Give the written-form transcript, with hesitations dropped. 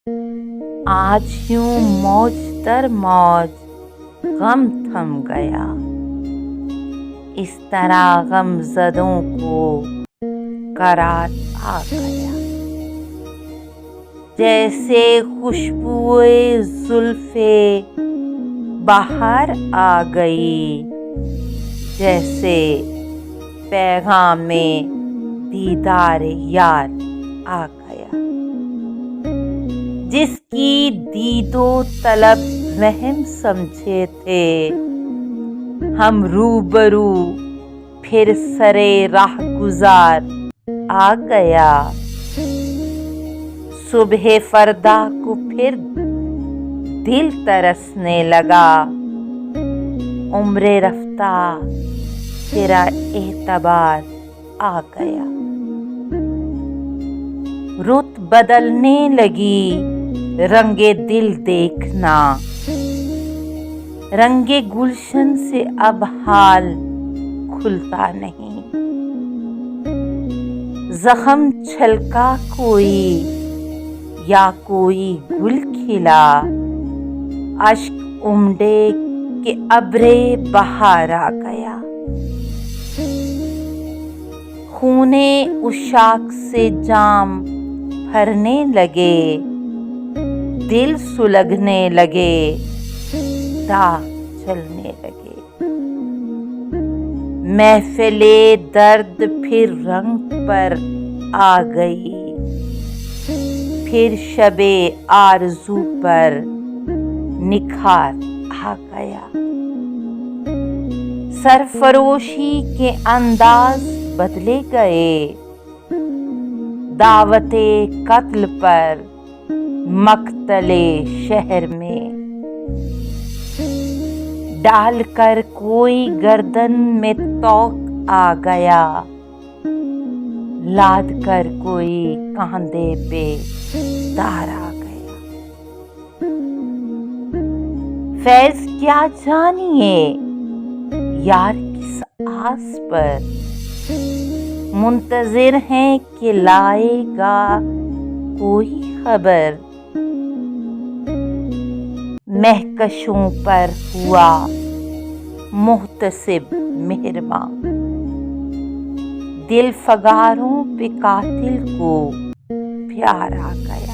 आज यूं मौज दर मौज गम थम गया, इस तरह गमज़दों को करार आ गया। जैसे खुशबुए जुल्फ़े बाहर आ गई, जैसे पैगामे दीदार यार आ गया। जिसकी दीदो तलब वहम समझे थे हम, रूबरू फिर सरे राह गुजार आ गया। सुबह फरदा को फिर दिल तरसने लगा, उम्रे रफ्ता तेरा एतबार आ गया। रुत बदलने लगी रंगे दिल देखना, रंगे गुलशन से अब हाल खुलता नहीं। जख्म छलका कोई या कोई गुल खिला, अश्क उमड़े के अब्रे बहार आ गया। खूने उशाक से जाम भरने लगे, दिल सुलगने लगे, दाग जलने लगे। महफिले दर्द फिर रंग पर आ गई, फिर शबे आरज़ू पर निखार आ गया। सरफरोशी के अंदाज बदले गए, दावते कत्ल पर मक्तले शहर में। डालकर कोई गर्दन में तौक आ गया, लाद कर कोई कांधे पे तार आ गया। फैज़ क्या जानिए यार किस आस पर, मुंतज़िर हैं कि लाएगा कोई खबर। महकशों पर हुआ मुहतसिब मेहरबां, दिल फगारों पे कातिल को प्यार आ गया।